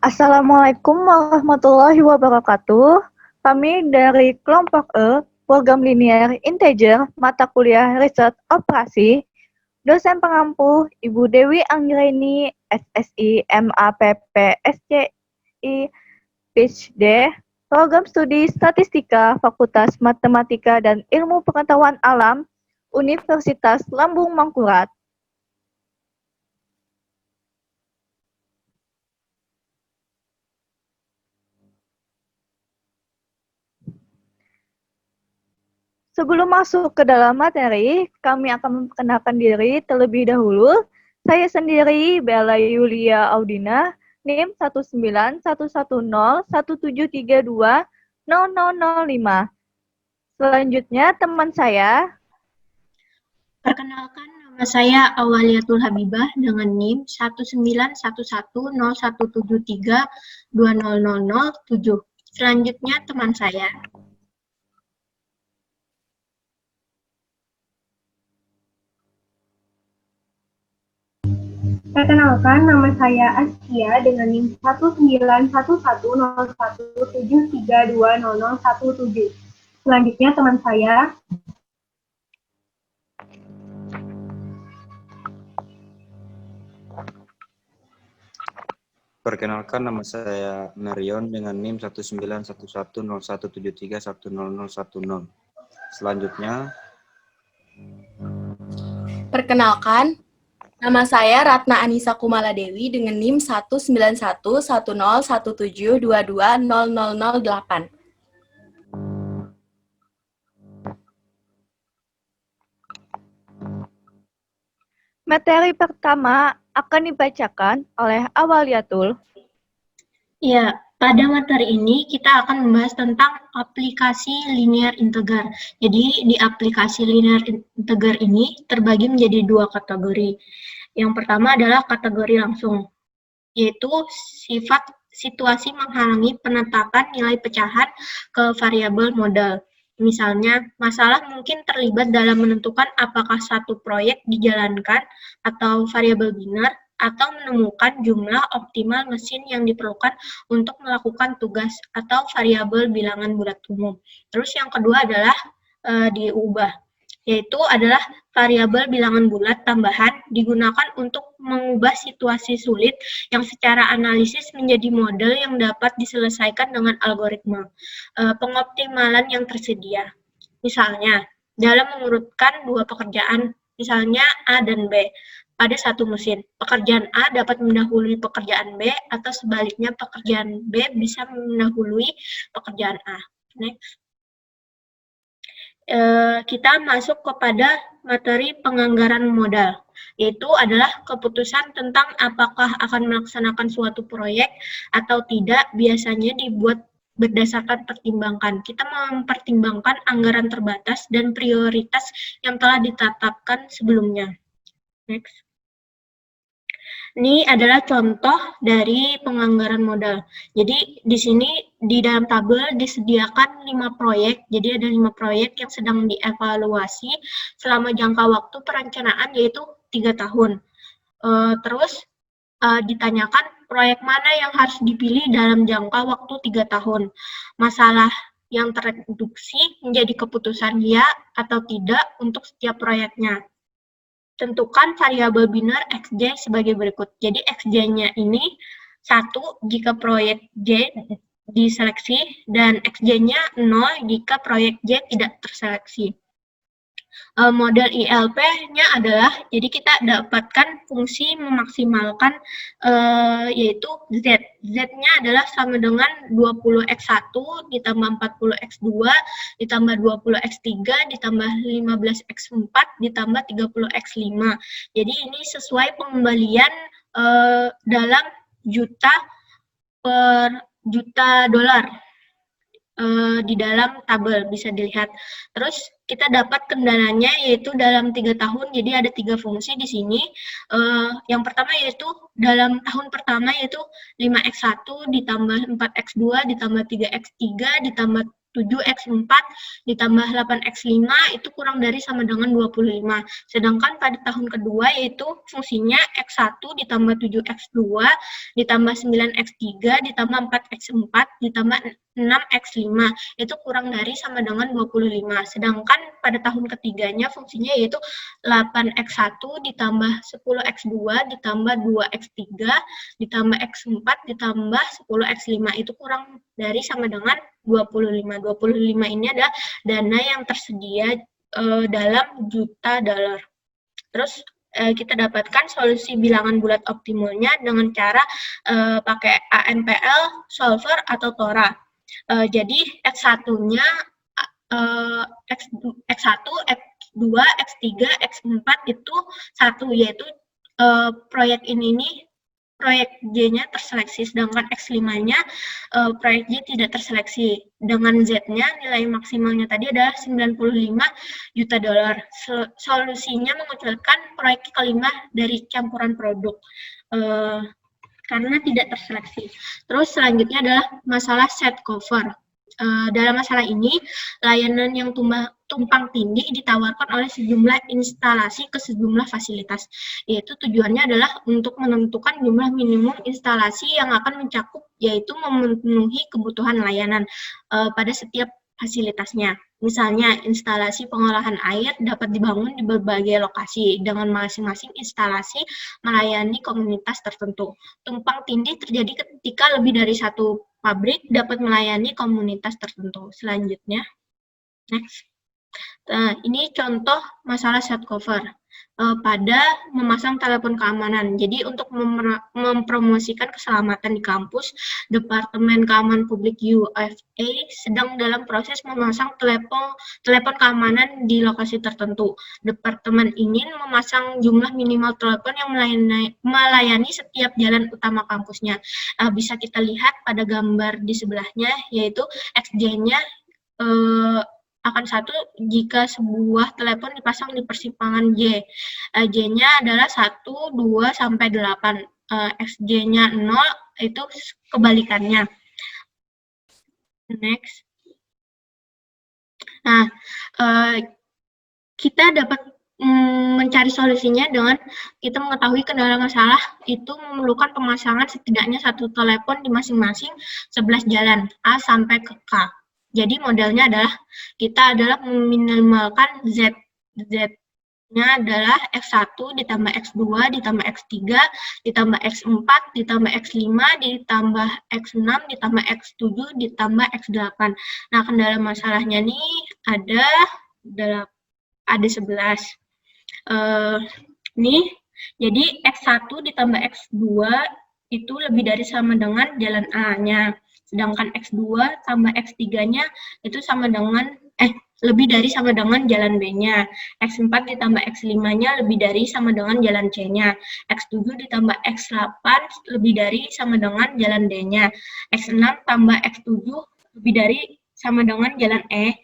Assalamualaikum warahmatullahi wabarakatuh. Kami dari kelompok E, program linear integer, mata kuliah riset operasi, dosen pengampu Ibu Dewi Anggraini, SSI, MAPP, SCI, PhD, program studi statistika, Fakultas Matematika dan Ilmu Pengetahuan Alam, Universitas Lambung Mangkurat. Sebelum masuk ke dalam materi, kami akan memperkenalkan diri terlebih dahulu. Saya sendiri, Bella Yulia Audina, NIM 1911173200005. Selanjutnya, teman saya. Perkenalkan, nama saya Awaliatul Habibah dengan NIM 1911017320007. Selanjutnya, teman saya. Perkenalkan, nama saya Askia dengan NIM 1911117320017. Selanjutnya, teman saya. Perkenalkan, nama saya Narion dengan NIM 191110173100010. Selanjutnya. Perkenalkan, nama saya Ratna Anissa Kumala Dewi dengan NIM 1911017220008. Materi pertama akan dibacakan oleh Awaliatul. Ya, pada materi ini kita akan membahas tentang aplikasi linear integer. Jadi di aplikasi linear integer ini terbagi menjadi dua kategori. Yang pertama adalah kategori langsung, yaitu sifat situasi menghalangi penetapan nilai pecahan ke variabel modal. Misalnya, masalah mungkin terlibat dalam menentukan apakah satu proyek dijalankan atau variabel binar, atau menemukan jumlah optimal mesin yang diperlukan untuk melakukan tugas, atau variabel bilangan bulat umum. Terus yang kedua adalah diubah, yaitu adalah variabel bilangan bulat tambahan digunakan untuk mengubah situasi sulit yang secara analisis menjadi model yang dapat diselesaikan dengan algoritma pengoptimalan yang tersedia. Misalnya, dalam mengurutkan dua pekerjaan, misalnya A dan B, pada satu mesin, pekerjaan A dapat mendahului pekerjaan B, atau sebaliknya pekerjaan B bisa mendahului pekerjaan A. Next. Kita masuk kepada materi penganggaran modal, yaitu adalah keputusan tentang apakah akan melaksanakan suatu proyek atau tidak, biasanya dibuat berdasarkan pertimbangan. Kita mempertimbangkan anggaran terbatas dan prioritas yang telah ditetapkan sebelumnya. Next. Ini adalah contoh dari penganggaran modal. Jadi di sini di dalam tabel disediakan 5 proyek. Jadi ada 5 proyek yang sedang dievaluasi selama jangka waktu perencanaan yaitu 3 tahun. Terus ditanyakan proyek mana yang harus dipilih dalam jangka waktu 3 tahun. Masalah yang tereduksi menjadi keputusan ya atau tidak untuk setiap proyeknya. Tentukan variabel binar xj sebagai berikut. Jadi xj-nya ini 1 jika proyek J diseleksi dan xj-nya 0 jika proyek J tidak terseleksi. Model ILP-nya adalah, jadi kita dapatkan fungsi memaksimalkan yaitu Z. Z-nya adalah sama dengan 20x1 ditambah 40x2 ditambah 20x3 ditambah 15x4 ditambah 30x5. Jadi ini sesuai pengembalian dalam juta per juta dolar. Di dalam tabel bisa dilihat. Terus kita dapat kendalanya yaitu dalam 3 tahun, jadi ada 3 fungsi di sini. Yang pertama yaitu dalam tahun pertama yaitu 5x1 ditambah 4x2 ditambah 3x3 ditambah 7x4 ditambah 8x5 itu kurang dari sama dengan 25. Sedangkan pada tahun kedua yaitu fungsinya x1 ditambah 7x2 ditambah 9x3 ditambah 4x4 ditambah 6x5 itu kurang dari sama dengan 25. Sedangkan pada tahun ketiganya fungsinya yaitu 8x1 ditambah 10x2 ditambah 2x3 ditambah x4 ditambah 10x5 itu kurang dari sama dengan 25. 25 ini adalah dana yang tersedia dalam juta dolar. Terus kita dapatkan solusi bilangan bulat optimalnya dengan cara pakai AMPL, solver, atau Tora. Jadi X1-nya X1, X2, X3, X4 itu satu, yaitu proyek ini nih proyek J-nya terseleksi, sedangkan X5-nya proyek J tidak terseleksi. Dengan Z-nya nilai maksimalnya tadi adalah 95 juta dolar. Solusinya mengucilkan proyek kelima dari campuran produk karena tidak terseleksi. Terus selanjutnya adalah masalah set cover. Dalam masalah ini, layanan yang tumpang tindih ditawarkan oleh sejumlah instalasi ke sejumlah fasilitas, yaitu tujuannya adalah untuk menentukan jumlah minimum instalasi yang akan mencakup, yaitu memenuhi kebutuhan layanan pada setiap fasilitasnya. Misalnya, instalasi pengolahan air dapat dibangun di berbagai lokasi dengan masing-masing instalasi melayani komunitas tertentu. Tumpang tindih terjadi ketika lebih dari satu pabrik dapat melayani komunitas tertentu. Selanjutnya, next. Nah, ini contoh masalah set cover pada memasang telepon keamanan. Jadi untuk mempromosikan keselamatan di kampus, Departemen Keamanan Publik UFA sedang dalam proses memasang telepon keamanan di lokasi tertentu. Departemen ingin memasang jumlah minimal telepon yang melayani setiap jalan utama kampusnya. Bisa kita lihat pada gambar di sebelahnya, yaitu XJ-nya akan satu jika sebuah telepon dipasang di persimpangan J. J-nya adalah 1, 2, sampai 8. XJ-nya 0, itu kebalikannya. Next. Nah, kita dapat mencari solusinya dengan kita mengetahui kendala masalah itu memerlukan pemasangan setidaknya satu telepon di masing-masing 11 jalan, A sampai ke K. Jadi modelnya adalah kita meminimalkan Z. Z-nya adalah X1 ditambah X2 ditambah X3 ditambah X4 ditambah X5 ditambah X6 ditambah X7 ditambah X8. Nah, kendala masalahnya nih ada 11. Nih, jadi X1 ditambah X2 itu lebih dari sama dengan jalan A-nya. Sedangkan X2 tambah X3-nya itu sama dengan, lebih dari sama dengan jalan B-nya. X4 ditambah X5-nya lebih dari sama dengan jalan C-nya. X7 ditambah X8 lebih dari sama dengan jalan D-nya. X6 tambah X7 lebih dari sama dengan jalan E.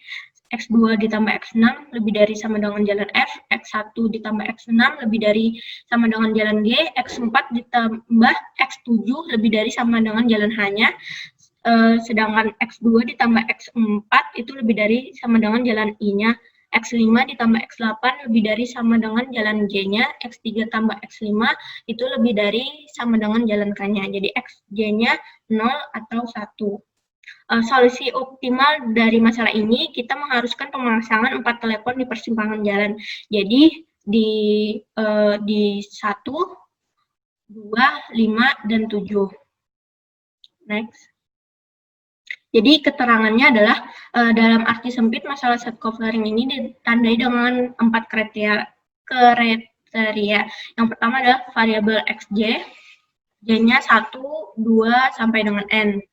X2 ditambah X6 lebih dari sama dengan jalan F, X1 ditambah X6 lebih dari sama dengan jalan G, X4 ditambah X7 lebih dari sama dengan jalan H-nya, sedangkan X2 ditambah X4 itu lebih dari sama dengan jalan I-nya, X5 ditambah X8 lebih dari sama dengan jalan J-nya, X3 tambah X5 itu lebih dari sama dengan jalan K-nya, jadi Xj-nya 0 atau 1. Solusi optimal dari masalah ini, kita mengharuskan pemasangan 4 telepon di persimpangan jalan. Jadi di 1, 2, 5, dan 7. Next. Jadi keterangannya adalah dalam arti sempit masalah set covering ini ditandai dengan 4 kriteria. Yang pertama adalah variabel Xj, J-nya 1, 2, sampai dengan N.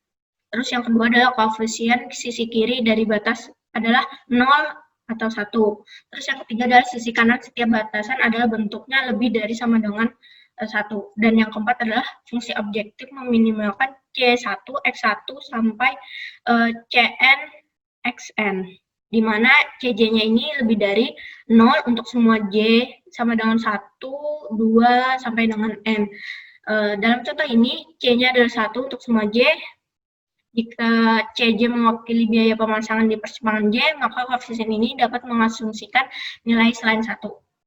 Terus yang kedua adalah koefisien sisi kiri dari batas adalah 0 atau 1. Terus yang ketiga adalah sisi kanan setiap batasan adalah bentuknya lebih dari sama dengan 1. Dan yang keempat adalah fungsi objektif meminimalkan C1, X1 sampai Cn, Xn. Di mana Cj-nya ini lebih dari 0 untuk semua J sama dengan 1, 2, sampai dengan N. Dalam contoh ini, C-nya adalah 1 untuk semua J, Jika CJ mewakili biaya pemasangan di persimpangan J, maka koefisien ini dapat mengasumsikan nilai selain 1.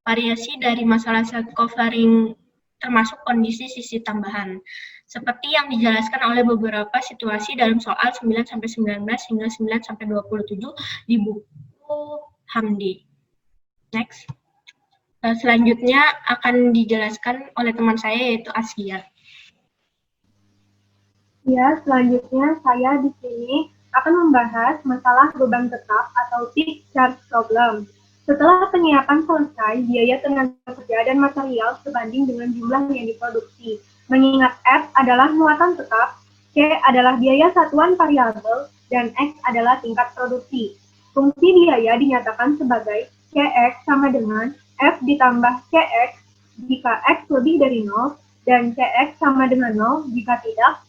Variasi dari masalah set covering termasuk kondisi sisi tambahan, seperti yang dijelaskan oleh beberapa situasi dalam soal 9-19 hingga 9-27 di buku Hamdi. Next. Selanjutnya akan dijelaskan oleh teman saya, yaitu Askia. Ya, selanjutnya saya di sini akan membahas masalah beban tetap atau fixed charge problem. Setelah penyiapan selesai, biaya tenaga kerja dan material sebanding dengan jumlah yang diproduksi. Mengingat F adalah muatan tetap, C adalah biaya satuan variabel, dan X adalah tingkat produksi. Fungsi biaya dinyatakan sebagai CX sama dengan F ditambah CX jika X lebih dari 0, dan CX sama dengan 0 jika tidak.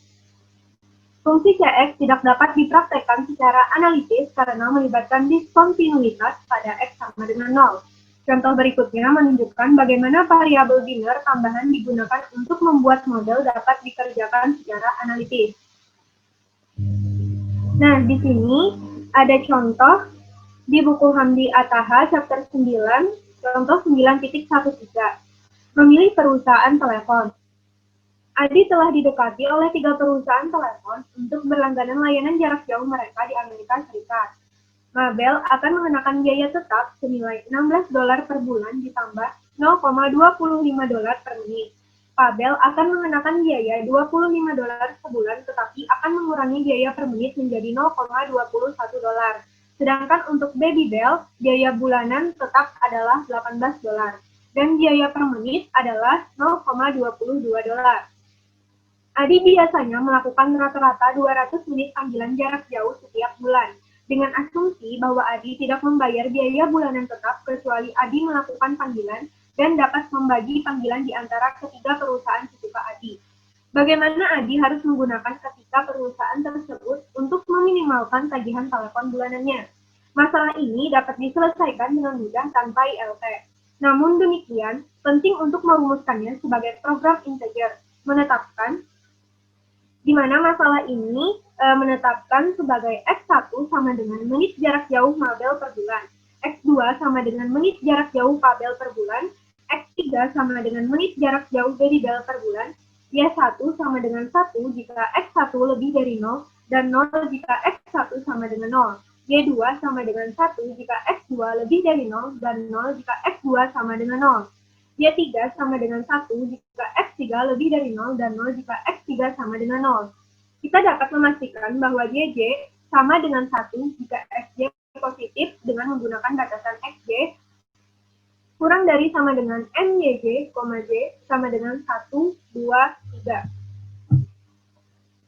Fungsi CX tidak dapat dipraktekkan secara analitis karena melibatkan diskontinuitas pada X sama dengan 0. Contoh berikutnya menunjukkan bagaimana variabel biner tambahan digunakan untuk membuat model dapat dikerjakan secara analitis. Nah, di sini ada contoh di buku Hamdi Ataha, chapter 9, contoh 9.13. Memilih perusahaan telepon. Adi telah didekati oleh 3 perusahaan telepon untuk berlangganan layanan jarak jauh mereka di Amerika Serikat. Mabel akan mengenakan biaya tetap senilai $16 per bulan ditambah $0,25 per menit. Pabel akan mengenakan biaya $25 sebulan tetapi akan mengurangi biaya per menit menjadi $0,21. Sedangkan untuk Babybel, biaya bulanan tetap adalah $18 dan biaya per menit adalah $0,22. Adi biasanya melakukan rata-rata 200 menit panggilan jarak jauh setiap bulan, dengan asumsi bahwa Adi tidak membayar biaya bulanan tetap kecuali Adi melakukan panggilan dan dapat membagi panggilan di antara ketiga perusahaan sesuka Adi. Bagaimana Adi harus menggunakan ketiga perusahaan tersebut untuk meminimalkan tagihan telepon bulanannya? Masalah ini dapat diselesaikan dengan mudah tanpa ILT. Namun demikian, penting untuk merumuskannya sebagai program integer, menetapkan di mana masalah ini menetapkan sebagai X1 sama dengan menit jarak jauh Mabel per bulan, X2 sama dengan menit jarak jauh Pabel per bulan, X3 sama dengan menit jarak jauh Babybel per bulan, Y1 sama dengan 1 jika X1 lebih dari 0, dan 0 jika X1 sama dengan 0, Y2 sama dengan 1 jika X2 lebih dari 0, dan 0 jika X2 sama dengan 0. Y3 sama dengan 1 jika X3 lebih dari 0 dan 0 jika X3 sama dengan 0. Kita dapat memastikan bahwa YJ sama dengan 1 jika XJ positif dengan menggunakan batasan XJ kurang dari sama dengan MYJ, J sama dengan 1, 2, 3.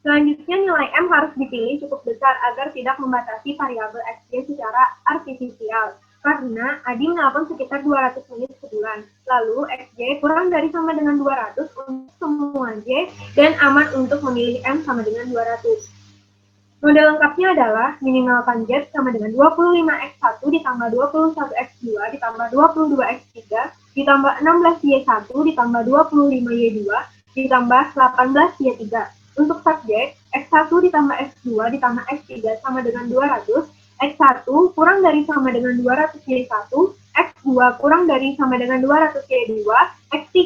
Selanjutnya nilai M harus dipilih cukup besar agar tidak membatasi variabel XJ secara artifisial. Karena Adi menelpon sekitar 200 menit sebulan. Lalu XJ kurang dari sama dengan 200 untuk semua J dan aman untuk memilih M sama dengan 200. Model lengkapnya adalah minimalkan Z sama dengan 25X1 ditambah 21X2 ditambah 22X3 ditambah 16Y1 ditambah 25Y2 ditambah 18Y3. Untuk subjek, X1 ditambah X2 ditambah X3 sama dengan 200, X1 kurang dari sama dengan 200Y1, X2 kurang dari sama dengan 200Y2, X3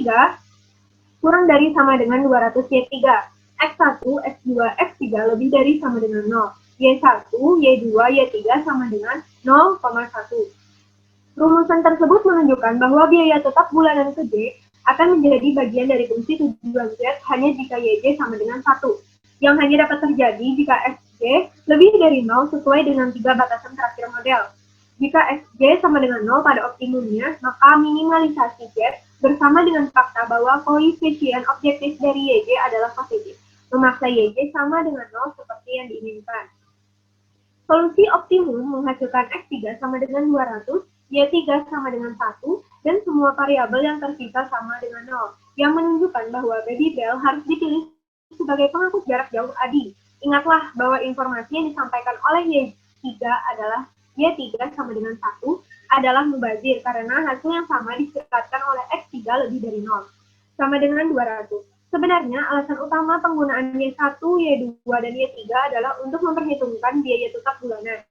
kurang dari sama dengan 200Y3, X1, X2, X3 lebih dari sama dengan 0, Y1, Y2, Y3 sama dengan 0,1. Rumusan tersebut menunjukkan bahwa biaya tetap bulanan ke J akan menjadi bagian dari fungsi tujuan Z hanya jika YJ sama dengan 1, yang hanya dapat terjadi jika XJ lebih dari 0 sesuai dengan 3 batasan terakhir model. Jika XJ sama dengan 0 pada optimumnya, maka minimalisasi Z bersama dengan fakta bahwa koefisien objektif dari YJ adalah positif, memaksa YJ sama dengan 0 seperti yang diinginkan. Solusi optimum menghasilkan X3 sama dengan 200, Y3 sama dengan 1, dan semua variabel yang tersisa sama dengan 0, yang menunjukkan bahwa Babybel harus dipilih sebagai pengangkut jarak jauh Adi. Ingatlah bahwa informasi yang disampaikan oleh Y3 adalah Y3 sama dengan 1 adalah mubazir karena hasil yang sama disekatkan oleh X3 lebih dari 0, sama dengan 200. Sebenarnya alasan utama penggunaan Y1, Y2, dan Y3 adalah untuk memperhitungkan biaya tetap bulanan.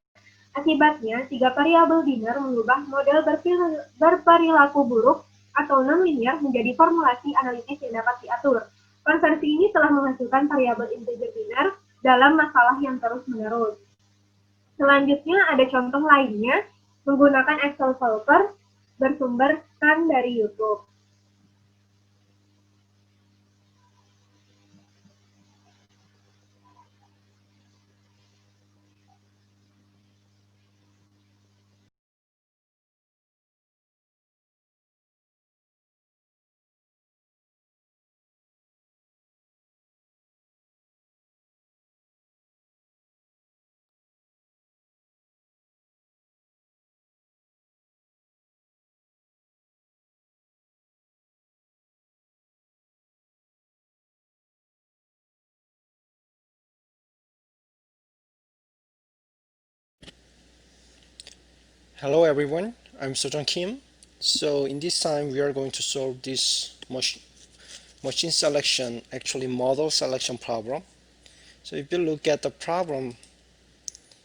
Akibatnya, 3 variabel biner mengubah model berperilaku buruk atau non-linear menjadi formulasi analitis yang dapat diatur. Konversi ini telah menghasilkan variabel integer biner dalam masalah yang terus-menerus. Selanjutnya ada contoh lainnya menggunakan Excel Solver bersumberkan dari YouTube. Hello everyone, I'm Sojong Kim. So in this time we are going to solve this machine selection, actually model selection problem. So if you look at the problem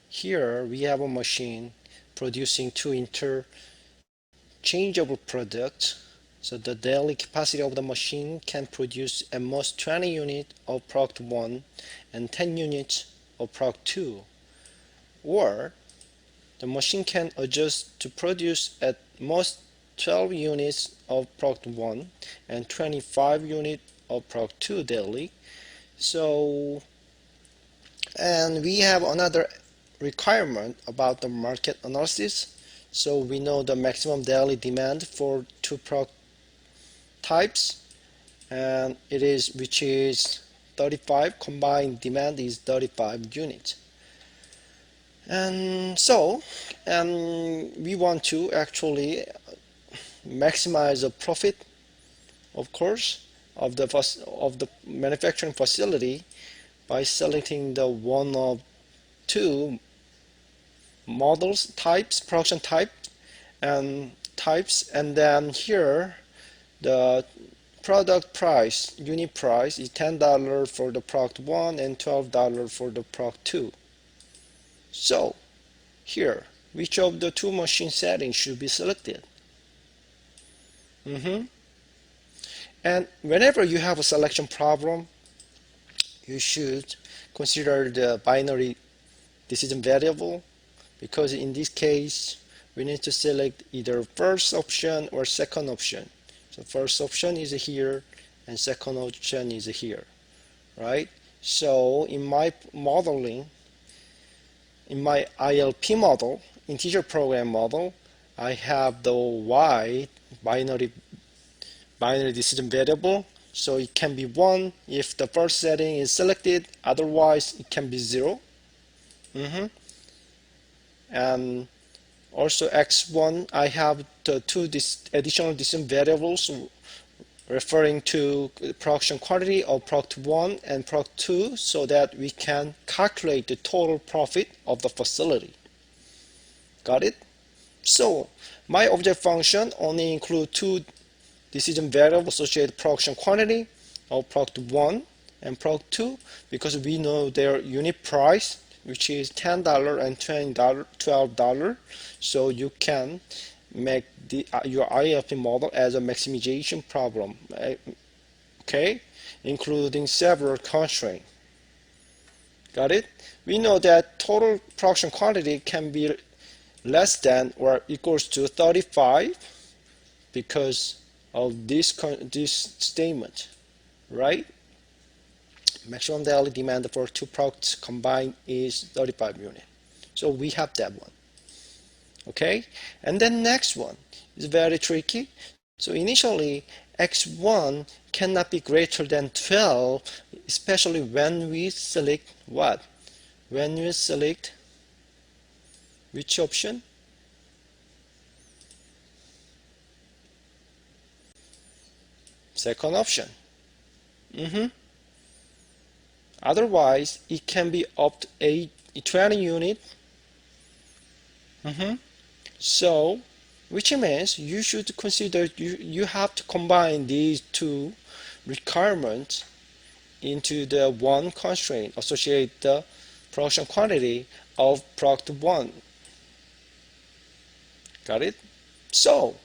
here, we have a machine producing two interchangeable products. So the daily capacity of the machine can produce at most 20 units of product 1 and 10 units of product 2. Or the machine can adjust to produce at most 12 units of product 1 and 25 units of product 2 daily. So, and we have another requirement about the market analysis. So we know the maximum daily demand for two product types, and which is 35. Combined demand is 35 units. And so, we want to actually maximize the profit, of course, of the manufacturing facility by selecting the one of two models types, production and then here the product price, unit price is $10 for the product 1 and $12 for the product 2. So here, which of the two machine settings should be selected? And whenever you have a selection problem, you should consider the binary decision variable, because in this case we need to select either first option or second option. So first option is here and second option is here, right? So in my modeling, in my ILP model, integer program model, I have the y binary decision variable. So it can be 1 if the first setting is selected, otherwise it can be 0. And also x1, I have the two additional decision variables referring to production quantity of product 1 and product 2, so that we can calculate the total profit of the facility. Got it? So my object function only includes two decision variables associated production quantity of product 1 and product 2, because we know their unit price, which is $10 and $12. So you can make your ILP model as a maximization problem, okay, including several constraints. Got it? We know that total production quantity can be less than or equals to 35 because of this statement, right? Maximum daily demand for two products combined is 35 units. So we have that one. Okay, and then next one is very tricky. So initially x1 cannot be greater than 12, especially when we select what? When we select which option? Second option. Otherwise it can be up to 20 units. So, which means you should consider you have to combine these two requirements into the one constraint, associate the production quantity of product 1. Got it? So,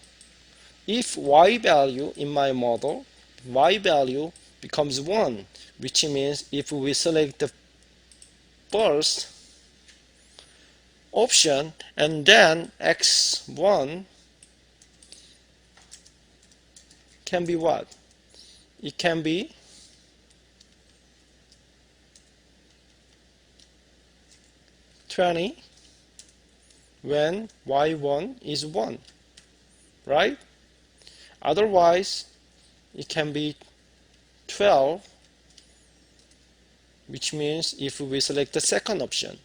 if y value in my model, y value becomes 1, which means if we select the first option and then x1 can be what? It can be $20 when y1 is 1, right? Otherwise, it can be 12, which means if we select the second option.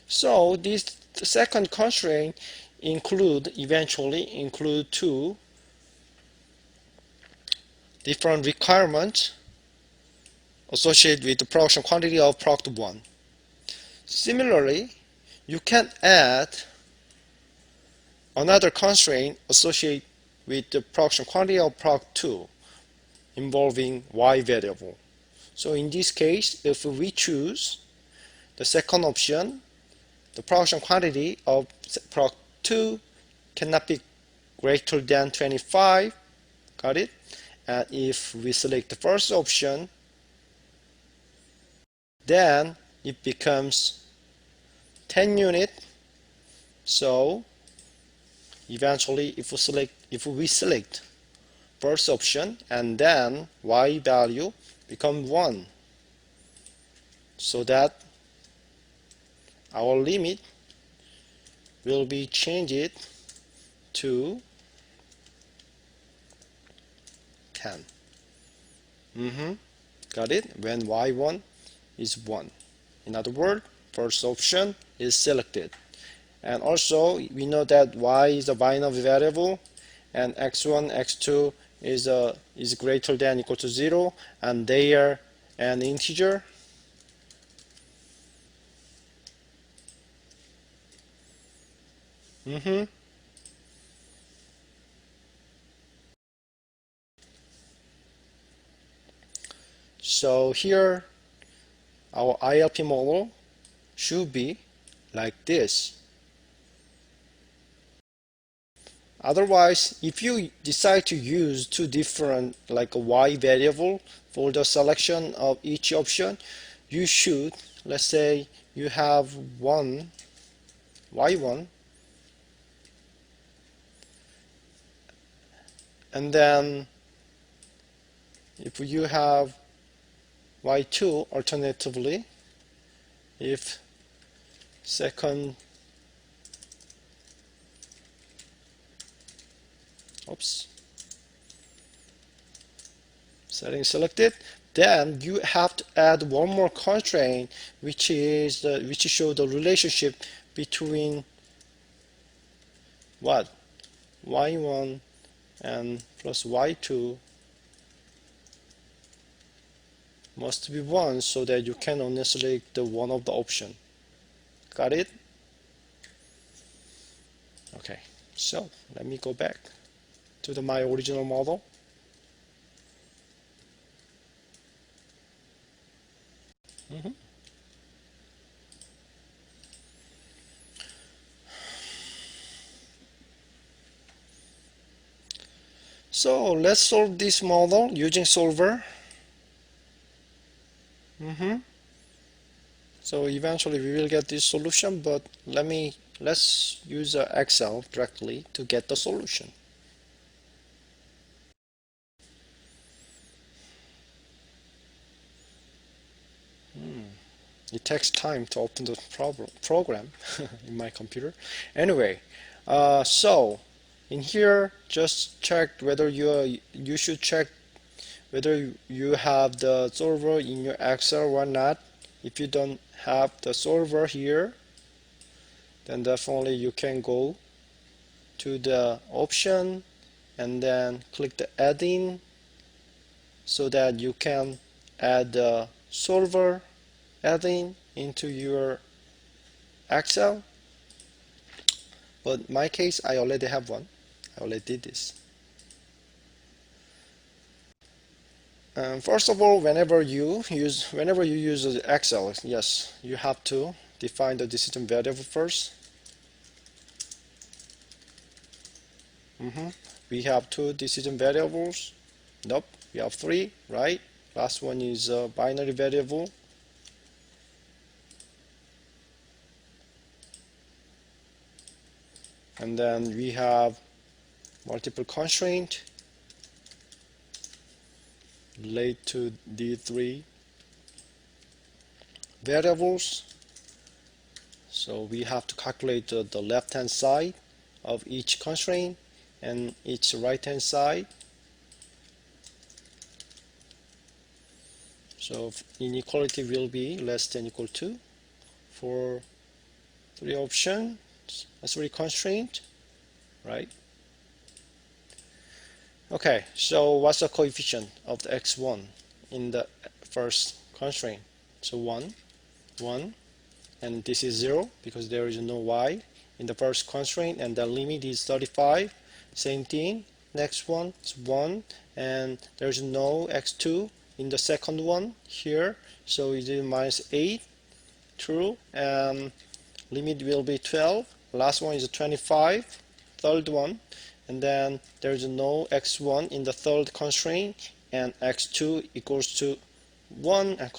So this second constraint eventually include two different requirements associated with the production quantity of product 1. Similarly, you can add another constraint associated with the production quantity of product 2 involving y variable. So in this case, if we choose the second option, the production quantity of product 2 cannot be greater than 25. Got it? And if we select the first option, then it becomes 10 unit. So eventually, if we select first option and then y value become 1, so that our limit will be changed to 10. Got it? When y1 is 1. In other words, first option is selected. And also, we know that y is a binary variable, and x1, x2 is greater than equal to 0, and they are an integer. So here, our ILP model should be like this. Otherwise, if you decide to use two different, like a y variable for the selection of each option, you should, let's say you have one y1, and then if you have y2, alternatively, if second setting selected, then you have to add one more constraint, which show the relationship between what y1 and plus y2 must be 1, so that you can only select the one of the option. Got it? Okay, so let me go back to my original model. So let's solve this model using solver. So eventually we will get this solution, but let's use Excel directly to get the solution. It takes time to open the program in my computer. Anyway, so in here, just check whether you should check whether you have the solver in your Excel or not. If you don't have the solver here, then definitely you can go to the option and then click the add-in, so that you can add the solver add-in into your Excel. But in my case, I already have one. I already did this. First of all, whenever you use Excel, yes, you have to define the decision variable first. We have 2 decision variables. Nope, we have 3, right? Last one is a binary variable. And then we have multiple constraint relate to the 3 variables. So we have to calculate the left hand side of each constraint and each right hand side. So inequality will be less than equal to for 3 options, 3 constraint, right? Okay, so what's the coefficient of the x1 in the first constraint? So 1, 1, and this is 0 because there is no y in the first constraint, and the limit is 35. Same thing, next one is 1, and there's no x2 in the second one here, so it is minus 8, true, and limit will be 12. Last one is 25, third one, and then there's no x1 in the third constraint, and x2 equals to 1, and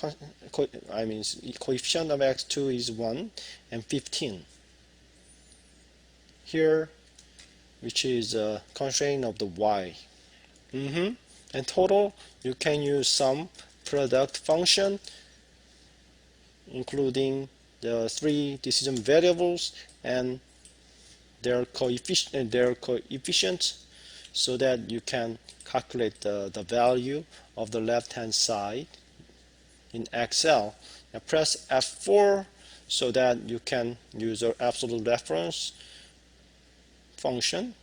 coefficient of x2 is 1 and 15 here, which is a constraint of the y. And total, you can use some product function including the 3 decision variables and their coefficients, so that you can calculate the value of the left hand side in Excel. Now press F4 so that you can use your absolute reference function,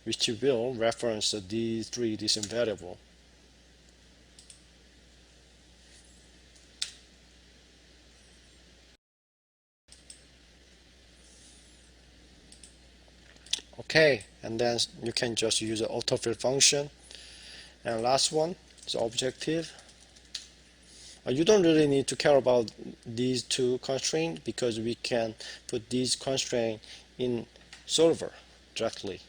which will reference these 3 decision variables. Okay, and then you can just use the autofill function. And last one is objective. You don't really need to care about these 2 constraints because we can put these constraints in solver directly.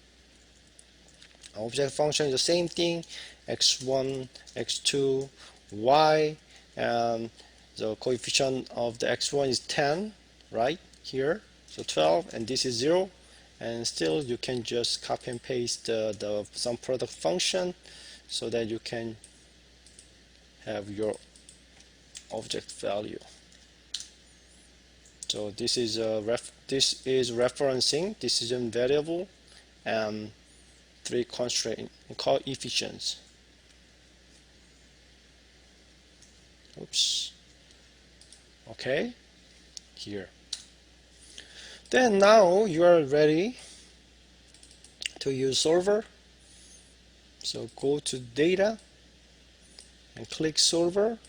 Object function is the same thing, x1, x2, y, and the coefficient of the x1 is 10, right here, so 12, and this is 0, and still you can just copy and paste the sum product function so that you can have your object value. So this is referencing decision variable and 3 constraint coefficients. Oops. Okay, here. Then now you are ready to use solver. So go to data and click solver,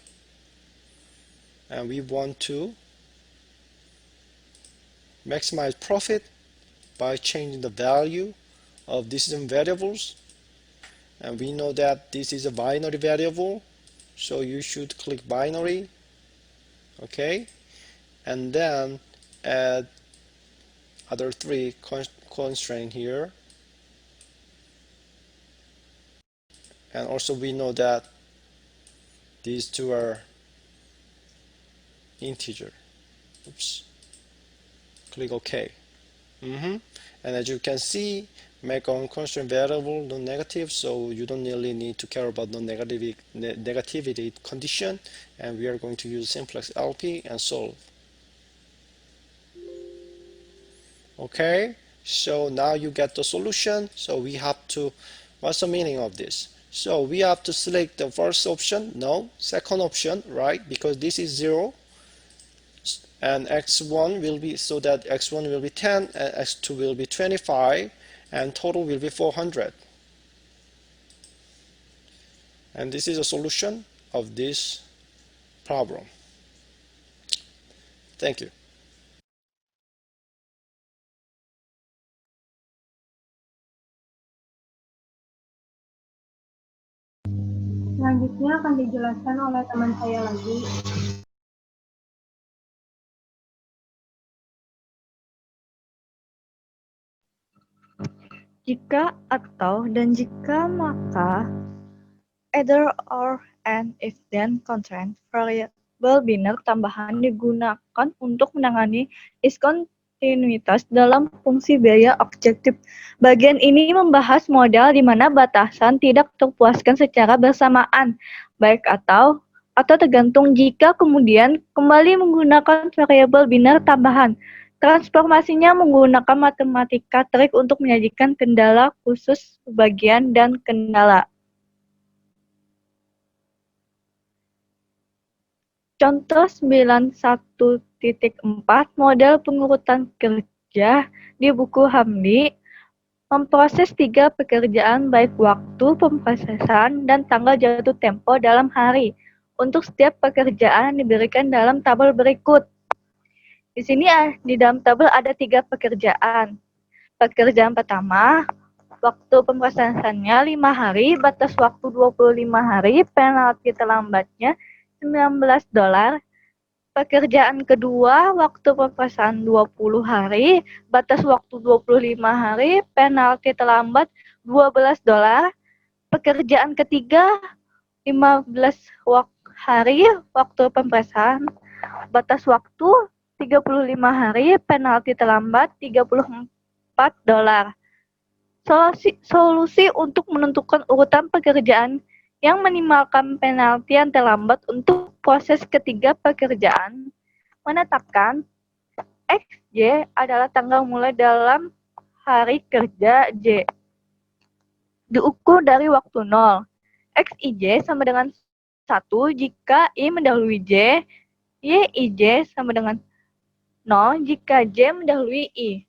and we want to maximize profit by changing the value of decision variables, and we know that this is a binary variable, so you should click binary. Okay, and then add other 3 constraints here, and also we know that these 2 are integer. Oops. Click OK. And as you can see, make on constraint variable non-negative, so you don't really need to care about the negativity condition, and we are going to use simplex LP and solve. Okay, so now you get the solution. So we have to, what's the meaning of this? So we have to select the first option, no, second option, right, because this is 0, and x1 will be, so that x1 will be 10 and x2 will be 25, and total will be 400. And this is a solution of this problem. Thank you. Selanjutnya akan dijelaskan oleh teman saya lagi. Jika atau dan jika maka, either or and if then constraint variable biner tambahan digunakan untuk menangani diskontinuitas dalam fungsi biaya objektif. Bagian ini membahas model di mana batasan tidak terpuaskan secara bersamaan, baik atau tergantung jika kemudian kembali menggunakan variabel biner tambahan. Transformasinya menggunakan matematika trik untuk menyajikan kendala khusus bagian dan kendala. Contoh 91.4 model pengurutan kerja di buku Hamdi memproses 3 pekerjaan baik waktu pemrosesan dan tanggal jatuh tempo dalam hari. Untuk setiap pekerjaan diberikan dalam tabel berikut. Di sini di dalam tabel ada 3 pekerjaan. Pekerjaan pertama, waktu pemrosesannya 5 hari, batas waktu 25 hari, penalti terlambatnya $19. Pekerjaan kedua, waktu pemrosesan 20 hari, batas waktu 25 hari, penalti terlambat $12. Pekerjaan ketiga, 15 hari, waktu pemrosesan, batas waktu 35 hari, penalti terlambat $34. Solusi untuk menentukan urutan pekerjaan yang minimalkan penalti yang terlambat untuk proses ketiga pekerjaan, menetapkan XJ adalah tanggal mulai dalam hari kerja J. Diukur dari waktu 0. XIJ sama dengan 1 jika I mendahului J, YIJ sama dengan 0 jika J mendahului I.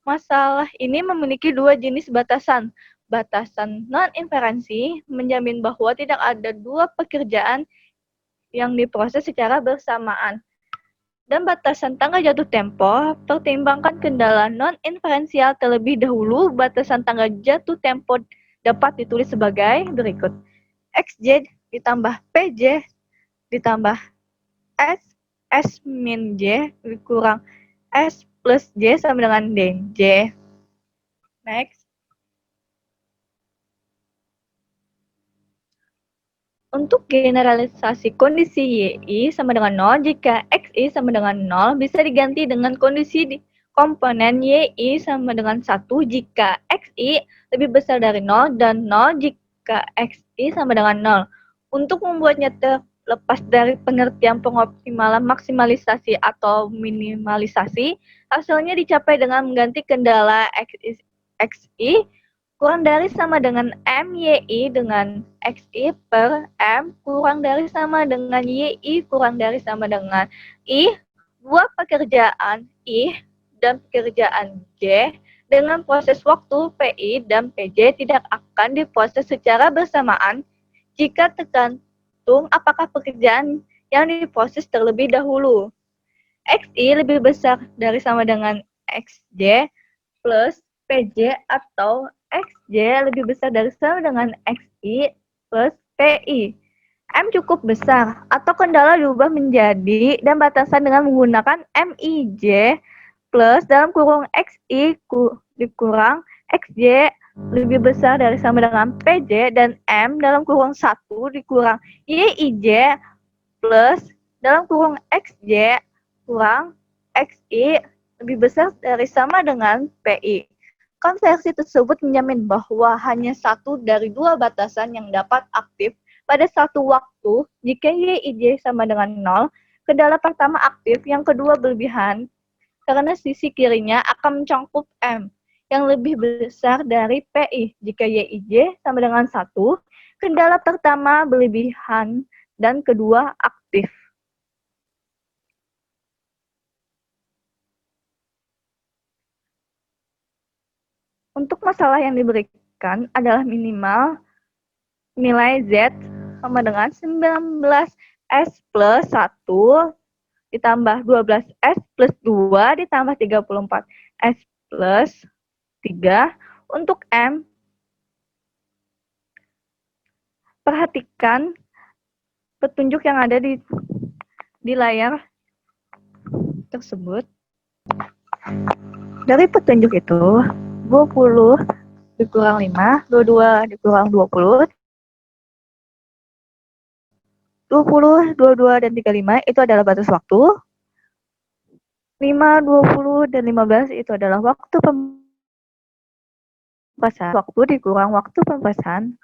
Masalah ini memiliki 2 jenis batasan. Batasan non-inferensi menjamin bahwa tidak ada 2 pekerjaan yang diproses secara bersamaan. Dan batasan tanggal jatuh tempo, pertimbangkan kendala non-inferensial terlebih dahulu. Batasan tanggal jatuh tempo dapat ditulis sebagai berikut. XJ ditambah PJ ditambah S min J dikurang S plus J sama dengan DJ. Next. Untuk generalisasi kondisi YI sama dengan 0 jika XI sama dengan 0 bisa diganti dengan kondisi di komponen YI sama dengan 1 jika XI lebih besar dari 0 dan 0 jika XI sama dengan 0. Untuk membuatnya terlepas dari pengertian pengoptimalan maksimalisasi atau minimalisasi, hasilnya dicapai dengan mengganti kendala XI kurang dari sama dengan MYI dengan XI per M kurang dari sama dengan YI kurang dari sama dengan I. 2 pekerjaan I dan pekerjaan J dengan proses waktu PI dan PJ tidak akan diproses secara bersamaan jika tergantung apakah pekerjaan yang diproses terlebih dahulu. XI lebih besar dari sama dengan XJ plus PJ atau XJ lebih besar dari sama dengan XI plus PI. M cukup besar atau kendala diubah menjadi dan batasan dengan menggunakan MIJ plus dalam kurung XI dikurang XJ lebih besar dari sama dengan PJ dan M dalam kurung 1 dikurang YIJ plus dalam kurung XJ kurang XI lebih besar dari sama dengan PI. Konversi tersebut menjamin bahwa hanya 1 dari 2 batasan yang dapat aktif pada satu waktu jika YIJ sama dengan 0, kendala pertama aktif, yang kedua berlebihan, karena sisi kirinya akan mencangkup M yang lebih besar dari PI. Jika YIJ sama dengan 1, kendala pertama berlebihan dan kedua aktif. Untuk masalah yang diberikan adalah minimal nilai Z sama dengan 19S plus 1 ditambah 12S plus 2 ditambah 34S plus 3. Untuk M, perhatikan petunjuk yang ada di layar tersebut. Dari petunjuk itu, 20 dikurang 5, 22 dikurang 20, 20, 22, dan 35 itu adalah batas waktu. 5, 20, dan 15 itu adalah waktu pembahasan. Waktu dikurang waktu pembahasan,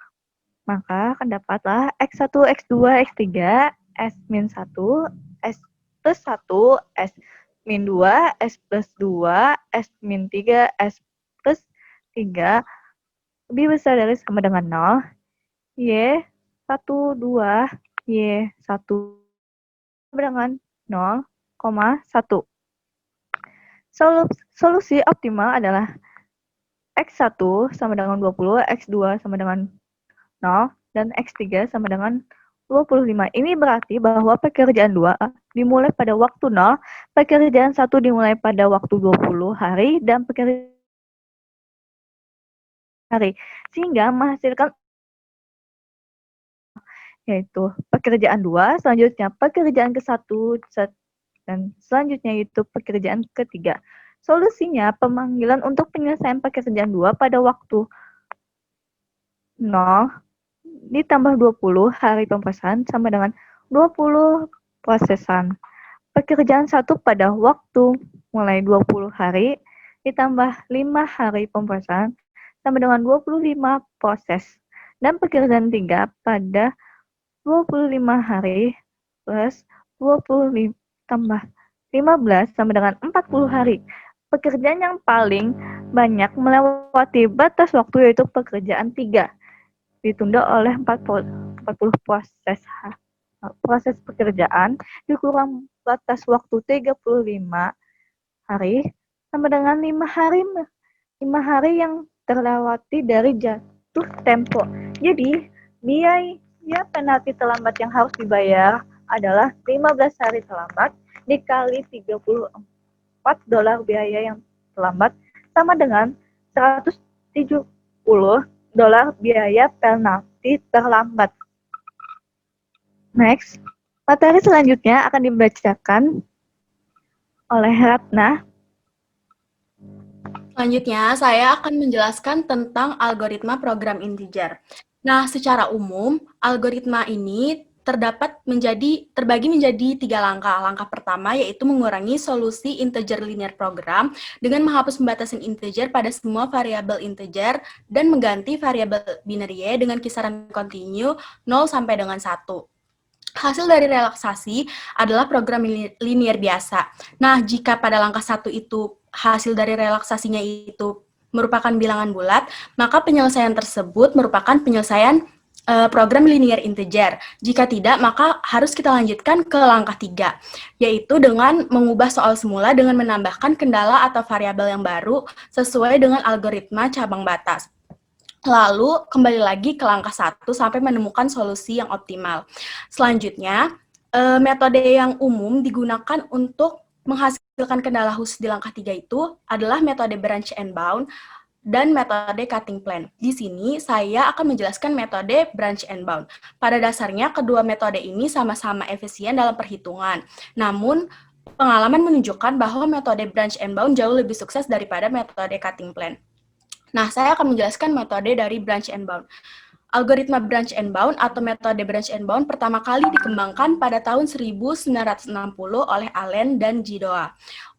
maka akan dapatlah X1, X2, X3, S-1, S plus 1, S-2, S plus 2, S-3, S plus 3 lebih besar dari sama dengan 0, Y1, 2, Y1 sama dengan 0,1. Solusi optimal adalah X1 sama dengan 20, X2 sama dengan 0, dan X3 sama dengan 25. Ini berarti bahwa pekerjaan 2 dimulai pada waktu 0, pekerjaan 1 dimulai pada waktu 20 hari, dan pekerjaan hari. Sehingga menghasilkan yaitu pekerjaan 2, selanjutnya pekerjaan ke-1, dan selanjutnya itu pekerjaan ketiga. Solusinya, pemanggilan untuk penyelesaian pekerjaan 2 pada waktu 0 ditambah 20 hari pemrosesan sama dengan 20 prosesan. Pekerjaan 1 pada waktu mulai 20 hari ditambah 5 hari pemrosesan sama dengan 25 proses. Dan pekerjaan 3 pada 25 hari plus 25 tambah 15 sama dengan 40 hari. Pekerjaan yang paling banyak melewati batas waktu yaitu pekerjaan 3. Ditunda oleh 40 proses pekerjaan dikurang batas waktu 35 hari sama dengan 5 hari yang terlewati dari jatuh tempo. Jadi, biaya penalti terlambat yang harus dibayar adalah 15 hari terlambat dikali $34 biaya yang terlambat sama dengan $170 biaya penalti terlambat. Next, materi selanjutnya akan dibacakan oleh Ratna. Selanjutnya, saya akan menjelaskan tentang algoritma program integer. Nah, secara umum, algoritma ini terbagi menjadi 3 langkah. Langkah pertama yaitu mengurangi solusi integer linear program dengan menghapus pembatasan integer pada semua variabel integer dan mengganti variabel binary y dengan kisaran kontinu 0 sampai dengan 1. Hasil dari relaksasi adalah program linear biasa. Nah, jika pada langkah 1 itu hasil dari relaksasinya itu merupakan bilangan bulat, maka penyelesaian tersebut merupakan penyelesaian program linear integer. Jika tidak, maka harus kita lanjutkan ke langkah 3, yaitu dengan mengubah soal semula dengan menambahkan kendala atau variabel yang baru sesuai dengan algoritma cabang batas. Lalu, kembali lagi ke langkah 1 sampai menemukan solusi yang optimal. Selanjutnya, metode yang umum digunakan untuk menghasilkan kendala khusus di langkah 3 itu adalah metode branch and bound dan metode cutting plan. Di sini saya akan menjelaskan metode branch and bound. Pada dasarnya kedua metode ini sama-sama efisien dalam perhitungan. Namun pengalaman menunjukkan bahwa metode branch and bound jauh lebih sukses daripada metode cutting plan. Nah, saya akan menjelaskan metode dari branch and bound. Algoritma branch and bound atau metode branch and bound pertama kali dikembangkan pada tahun 1960 oleh Allen dan Jidoa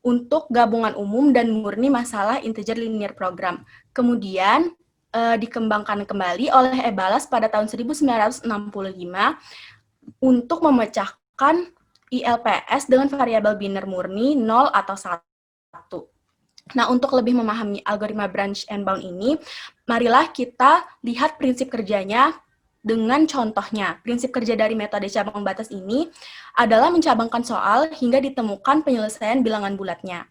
untuk gabungan umum dan murni masalah integer linear program. Kemudian dikembangkan kembali oleh Ebalas pada tahun 1965 untuk memecahkan ILPS dengan variabel biner murni 0 atau 1. Nah, untuk lebih memahami algoritma branch and bound ini, marilah kita lihat prinsip kerjanya dengan contohnya. Prinsip kerja dari metode cabang batas ini adalah mencabangkan soal hingga ditemukan penyelesaian bilangan bulatnya.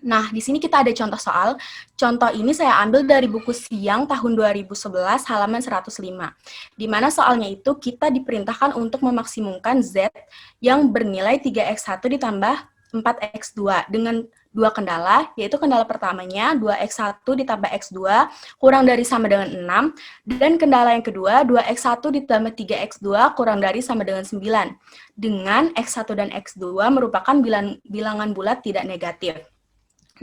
Nah, di sini kita ada contoh soal. Contoh ini saya ambil dari buku Siang tahun 2011 halaman 105. Di mana soalnya itu kita diperintahkan untuk memaksimumkan Z yang bernilai 3x1 ditambah 4x2 dengan dua kendala, yaitu kendala pertamanya 2x1 ditambah x2 kurang dari sama dengan 6, dan kendala yang kedua 2x1 ditambah 3x2 kurang dari sama dengan 9, dengan x1 dan x2 merupakan bilangan bulat tidak negatif.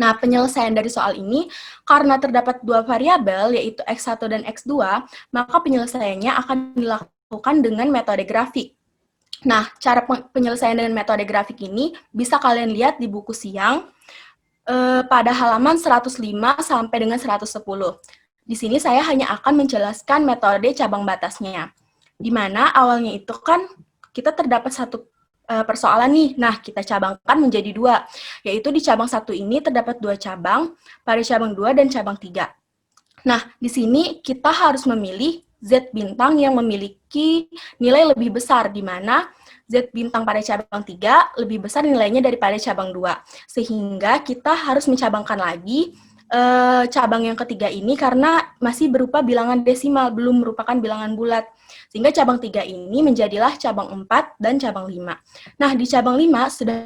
Nah, penyelesaian dari soal ini, karena terdapat dua variabel, yaitu x1 dan x2, maka penyelesaiannya akan dilakukan dengan metode grafik. Nah, cara penyelesaian dengan metode grafik ini bisa kalian lihat di buku siang pada halaman 105 sampai dengan 110. Di sini saya hanya akan menjelaskan metode cabang batasnya, di mana awalnya itu kan kita terdapat satu persoalan nih. Nah, kita cabangkan menjadi dua, yaitu di cabang 1 ini terdapat dua cabang, pada cabang 2 dan cabang 3. Nah, di sini kita harus memilih Z bintang yang memiliki nilai lebih besar, di mana Z bintang pada cabang 3 lebih besar nilainya daripada cabang 2. Sehingga kita harus mencabangkan lagi cabang yang ketiga ini karena masih berupa bilangan desimal, belum merupakan bilangan bulat. Sehingga cabang 3 ini menjadilah cabang 4 dan cabang 5. Nah, di cabang 5 sudah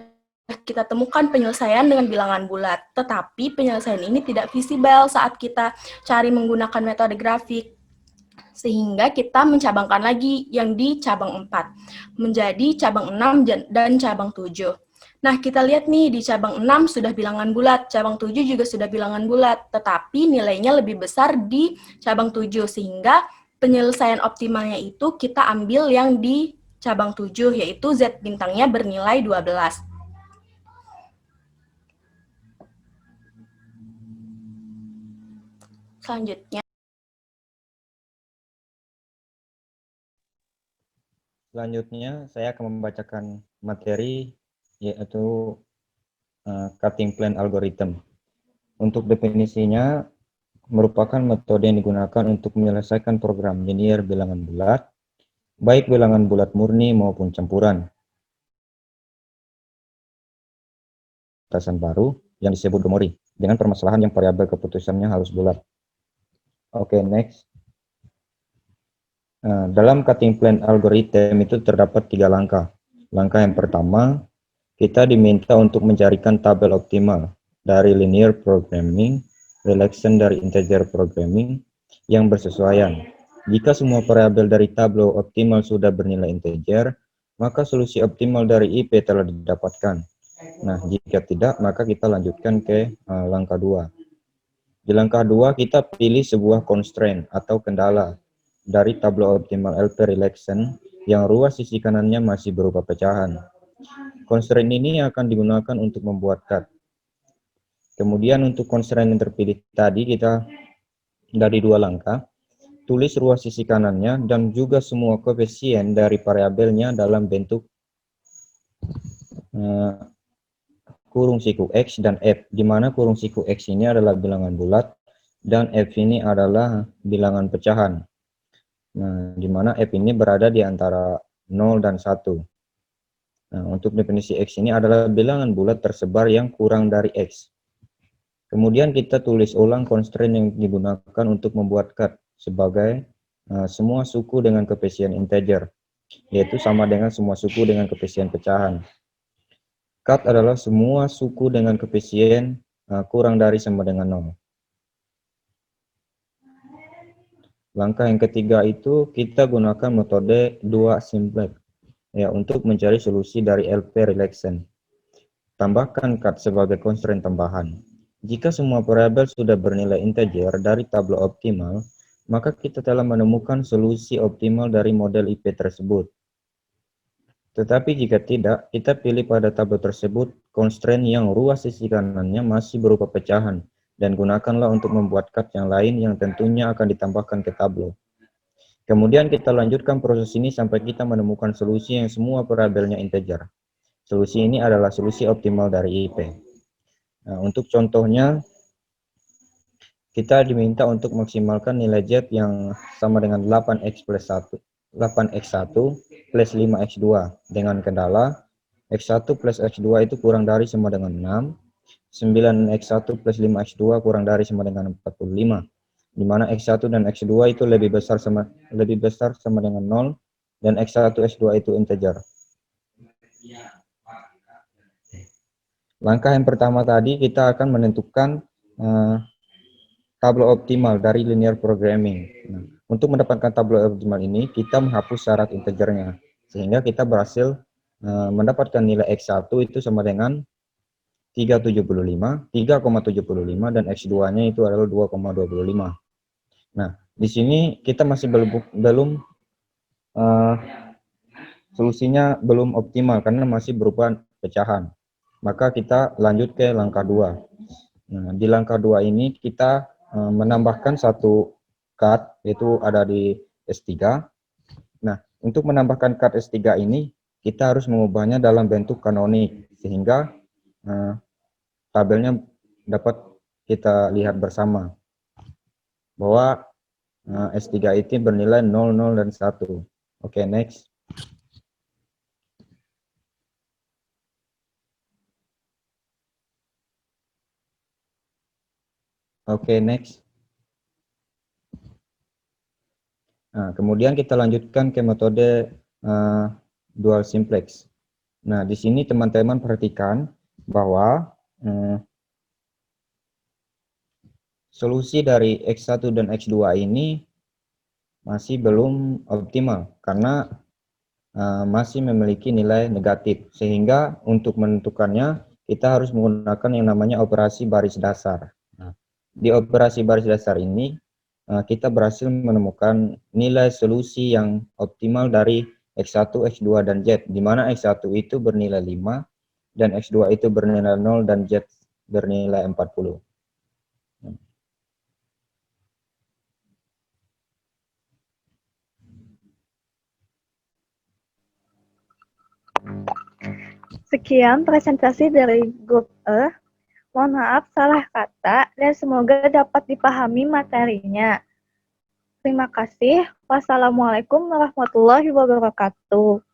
kita temukan penyelesaian dengan bilangan bulat, tetapi penyelesaian ini tidak visible saat kita cari menggunakan metode grafik. Sehingga kita mencabangkan lagi yang di cabang 4, menjadi cabang 6 dan cabang 7. Nah, kita lihat nih, di cabang 6 sudah bilangan bulat, cabang 7 juga sudah bilangan bulat, tetapi nilainya lebih besar di cabang 7, sehingga penyelesaian optimalnya itu kita ambil yang di cabang 7, yaitu Z bintangnya bernilai 12. Selanjutnya, saya akan membacakan materi, yaitu cutting plan algorithm. Untuk definisinya, merupakan metode yang digunakan untuk menyelesaikan program linear bilangan bulat, baik bilangan bulat murni maupun campuran. Batasan baru yang disebut Gromori, dengan permasalahan yang variabel keputusannya harus bulat. Oke, next. Dalam cutting plan algorithm itu terdapat 3 langkah. Langkah yang pertama, kita diminta untuk mencarikan tabel optimal dari linear programming, relation dari integer programming yang bersesuaian. Jika semua variabel dari tabel optimal sudah bernilai integer, maka solusi optimal dari IP telah didapatkan. Nah, jika tidak, maka kita lanjutkan ke langkah 2. Di langkah 2, kita pilih sebuah constraint atau kendala dari tabel optimal LP relation yang ruas sisi kanannya masih berupa pecahan. Constraint ini akan digunakan untuk membuat cut. Kemudian untuk constraint yang terpilih tadi, kita dari 2 langkah, tulis ruas sisi kanannya dan juga semua koefisien dari variabelnya dalam bentuk kurung siku X dan F, di mana kurung siku X ini adalah bilangan bulat dan F ini adalah bilangan pecahan. Nah, di mana F ini berada di antara 0 dan 1. Nah, untuk definisi X ini adalah bilangan bulat tersebar yang kurang dari X. Kemudian kita tulis ulang constraint yang digunakan untuk membuat cut sebagai semua suku dengan koefisien integer, yaitu sama dengan semua suku dengan koefisien pecahan. Cut adalah semua suku dengan koefisien kurang dari sama dengan 0. Langkah yang ketiga itu kita gunakan metode 2 simplex ya untuk mencari solusi dari LP relation. Tambahkan cut sebagai constraint tambahan. Jika semua variabel sudah bernilai integer dari tabel optimal, maka kita telah menemukan solusi optimal dari model IP tersebut. Tetapi jika tidak, kita pilih pada tabel tersebut constraint yang ruas sisi kanannya masih berupa pecahan, dan gunakanlah untuk membuat cut yang lain yang tentunya akan ditambahkan ke tableau. Kemudian kita lanjutkan proses ini sampai kita menemukan solusi yang semua variabelnya integer. Solusi ini adalah solusi optimal dari IP. Nah, untuk contohnya, kita diminta untuk maksimalkan nilai Z yang sama dengan 8x1 plus 5x2 dengan kendala x1 plus x2 itu kurang dari sama dengan 6, 9x1 plus 5x2 kurang dari sama dengan 45, di mana x1 dan x2 itu lebih besar sama dengan 0 dan x1 x2 itu integer. Langkah yang pertama tadi kita akan menentukan tabel optimal dari linear programming. Nah, untuk mendapatkan tabel optimal ini, kita menghapus syarat integernya, sehingga kita berhasil mendapatkan nilai X1 itu sama dengan 3,75, dan X2-nya itu adalah 2,25. Nah, di sini kita masih belum solusinya belum optimal karena masih berupa pecahan. Maka kita lanjut ke langkah 2. Nah, di langkah 2 ini kita menambahkan satu cut, yaitu ada di S3. Nah, untuk menambahkan cut S3 ini, kita harus mengubahnya dalam bentuk kanonik, sehingga tabelnya dapat kita lihat bersama bahwa S3 itu bernilai 0, 0, dan 1. Oke, next. Oke, next. Nah, kemudian kita lanjutkan ke metode dual simplex. Nah, di sini teman-teman perhatikan bahwa solusi dari X1 dan X2 ini masih belum optimal karena masih memiliki nilai negatif, sehingga untuk menentukannya kita harus menggunakan yang namanya operasi baris dasar. Nah, di operasi baris dasar ini kita berhasil menemukan nilai solusi yang optimal dari X1, X2, dan Z, di mana X1 itu bernilai 5, dan X2 itu bernilai 0, dan Z bernilai 40. Sekian presentasi dari grup E. Mohon maaf salah kata dan semoga dapat dipahami materinya. Terima kasih. Wassalamualaikum warahmatullahi wabarakatuh.